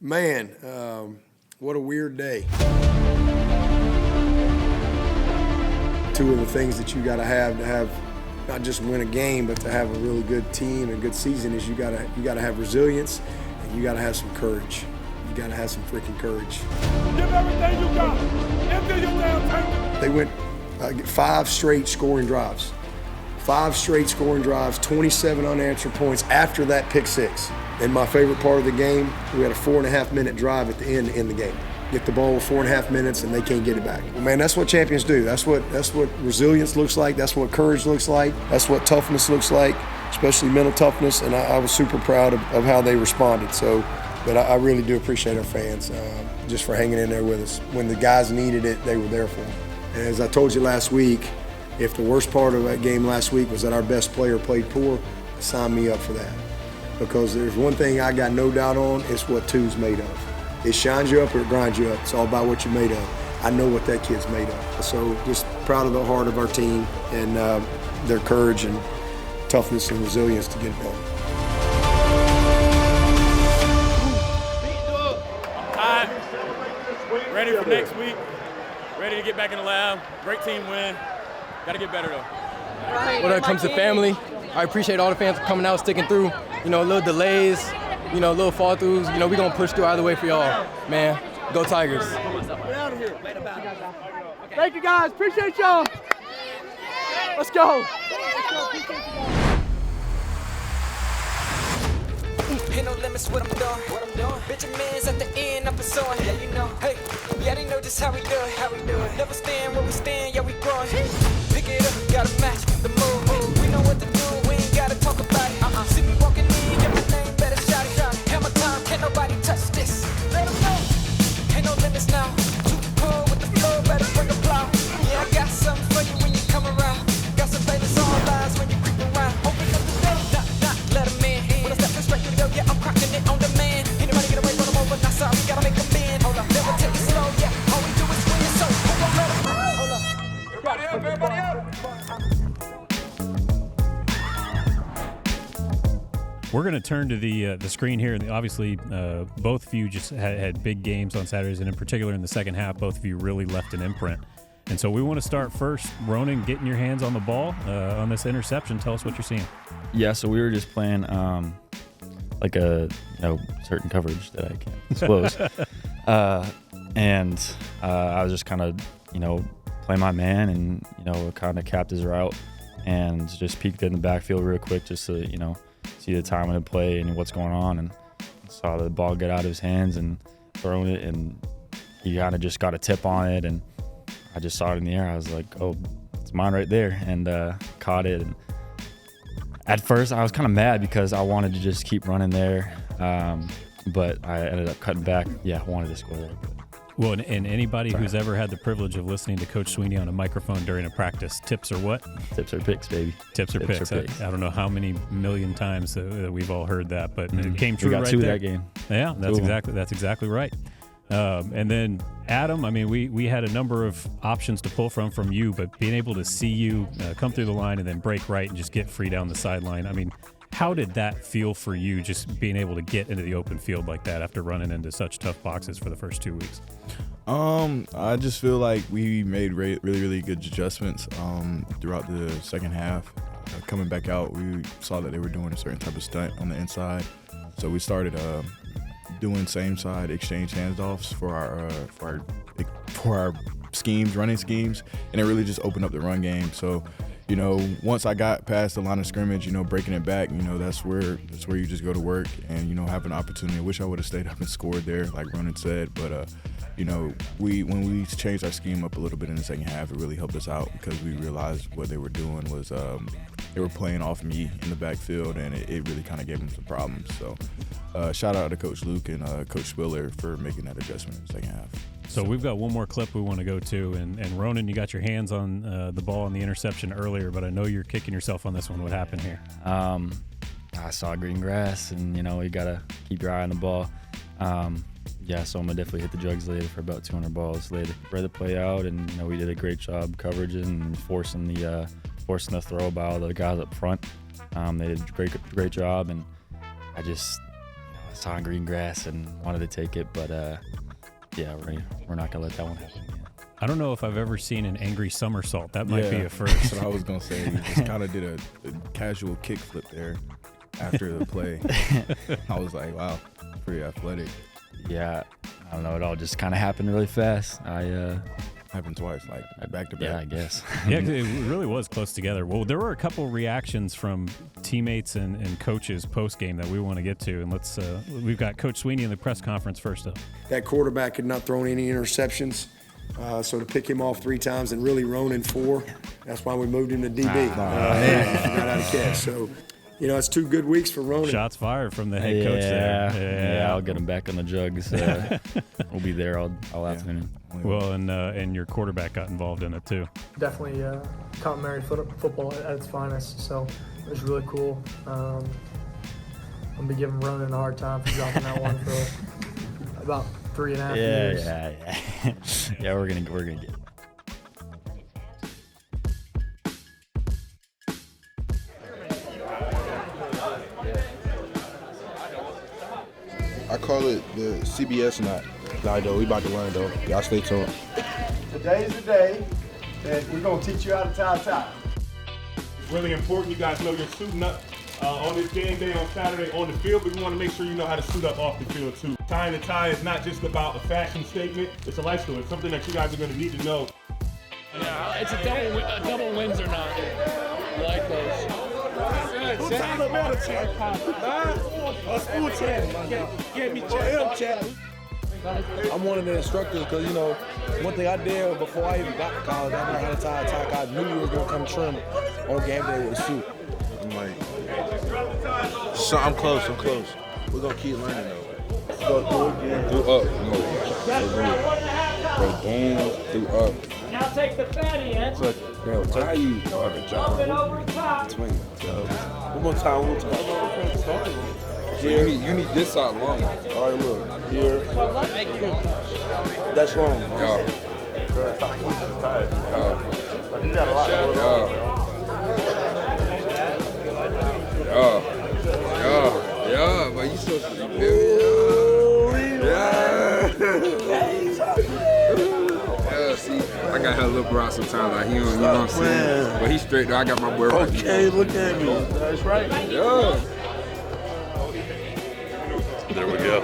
Man, what a weird day. Two of the things that you got to have not just win a game, but to have a really good team and good season is you got to have resilience and you got to have some courage. You got to have some freaking courage. Give everything you got. Empty your damn tank. They went 5 straight scoring drives. 5 straight scoring drives, 27 unanswered points after that pick six. And my favorite part of the game, we had a 4.5-minute drive at the end to end the game. Get the ball with 4.5 minutes and they can't get it back. Well, man, that's what champions do. That's what resilience looks like. That's what courage looks like. That's what toughness looks like, especially mental toughness. And I was super proud of how they responded. So, but I really do appreciate our fans just for hanging in there with us. When the guys needed it, they were there for them. And as I told you last week, if the worst part of that game last week was that our best player played poor, sign me up for that. Because there's one thing I got no doubt on, it's what two's made of. It shines you up or it grinds you up. It's all about what you're made of. I know what that kid's made of. So just proud of the heart of our team and their courage and toughness and resilience to get it done. Tired. Ready for next week. Ready to get back in the lab. Great team win. Got to get better though. When it comes to family, I appreciate all the fans coming out, sticking through. Little delays, little fall throughs. We're going to push through either way for y'all. Man, go Tigers. Get out of here. Thank you, guys. Appreciate y'all. Let's go. Ain't no limits what I'm doing. Benjamin's at the end, I'm pursuing. Yeah, you know. Hey, yeah, they know just how we do it. Never stand where we stand, yeah, we growing. Pick it up, gotta match the move. We know what to do, we ain't gotta talk about it. See me walking in, get my name, better shout it. Hammer time, can't nobody touch this. Let them know. Ain't no limits now. Too cool with the flow, better bring a plow. Yeah, I got something for you when you come around. Got some famous all eyes when you creep around. Open up the door, not let them in. When I step in straight to the go, yeah, I'm cracking it on demand. Anybody get away, run them over, not sorry, gotta make them bend. Hold up, never take it slow, yeah, all we do is win, so hold on, let them. Hold up. Everybody up. We're going to turn to the screen here. Obviously, both of you just had big games on Saturdays, and in particular in the second half, both of you really left an imprint. And so we want to start first, Ronan, getting your hands on the ball on this interception. Tell us what you're seeing. Yeah, so we were just playing like a certain coverage that I can't disclose. And I was just kind of, playing my man and, kind of capped his route and just peeked in the backfield real quick just to, see the time of the play and what's going on, and saw the ball get out of his hands and thrown it, and he kind of just got a tip on it, and I just saw it in the air. I was like, oh, it's mine right there, and caught it. And at first I was kind of mad because I wanted to just keep running there, but I ended up cutting back. Yeah, I wanted to score there. Well, and anybody who's ever had the privilege of listening to Coach Sweeney on a microphone during a practice, tips are what? Tips are picks, baby. Tips are picks. I don't know how many million times we've all heard that, but it came true right there. We got 2 that game. Yeah, that's exactly right. And then Adam, I mean, we had a number of options to pull from you, but being able to see you come through the line and then break right and just get free down the sideline, I mean, how did that feel for you, just being able to get into the open field like that after running into such tough boxes for the first 2 weeks? I just feel like we made really good adjustments throughout the second half. Coming back out, we saw that they were doing a certain type of stunt on the inside, so we started doing same side exchange handoffs for our schemes, running schemes, and it really just opened up the run game. So, once I got past the line of scrimmage, breaking it back, that's where you just go to work and, have an opportunity. I wish I would have stayed up and scored there, like Ronan said, but when we changed our scheme up a little bit in the second half, it really helped us out because we realized what they were doing was they were playing off me in the backfield, and it really kind of gave them some problems. So shout out to Coach Luke and Coach Spiller for making that adjustment in the second half. So we've got one more clip we want to go to, and Ronan, you got your hands on the ball on the interception earlier, but I know you're kicking yourself on this one. What happened here? I saw green grass, and you gotta keep your eye on the ball. Yeah, so I'm gonna definitely hit the drugs later for about 200 balls later. Read the play out, and we did a great job coveraging and forcing the throw by all the guys up front. They did a great job, and I just saw green grass and wanted to take it, but yeah, we're not gonna let that one happen again. I don't know if I've ever seen an angry somersault. That might be a first. That's what I was gonna say. He just kind of did a casual kickflip there after the play. I was like, wow, pretty athletic. Yeah, I don't know. It all just kind of happened really fast. Happened twice, like back to back. Yeah, I guess. Yeah, it really was close together. Well, there were a couple reactions from teammates and coaches post game that we want to get to, and we've got Coach Sweeney in the press conference first up. That quarterback had not thrown any interceptions, so to pick him off 3 times and really Ronan 4, that's why we moved him to DB. He forgot how to catch. So, it's 2 good weeks for Ronan. Shots fired from the head coach there. Yeah, I'll get him back on the jugs. We'll be there all afternoon. Well, and your quarterback got involved in it too. Definitely complimentary football at its finest. So it was really cool. I'm gonna be giving Ronan a hard time for dropping that one for about 3.5 years. Yeah, we're gonna get it. I call it the CBS knot. Nah, though, we about to learn, though. Y'all stay tuned. Today's the day that we're going to teach you how to tie a tie. It's really important. You guys know you're suiting up on this game day on Saturday on the field, but we want to make sure you know how to suit up off the field, too. Tying a tie is not just about a fashion statement. It's a life story. It's something that you guys are going to need to know. Yeah, it's a double wins or not. I like those. Who tied up better, Chad? A school Chad. Get me Chad. I'm one of the instructors because, one thing I did before I even got to college, I learned how to tie a tie. I knew you were going to come trim on game day with a suit. I'm like, so I'm close. We're going to keep learning, though. Go through again. Do up. Go down, do up. Now take the fatty end. Bro, how you? Up and over top. Between. One more time. So you need this side long. All right, look. Here. That's long. Yeah. Yeah, but you so yeah, see, I got her little bro sometimes, like, you know what I'm saying? But he's straight though, I got my boy right. Okay, look at me. That's right. Yeah. There we go.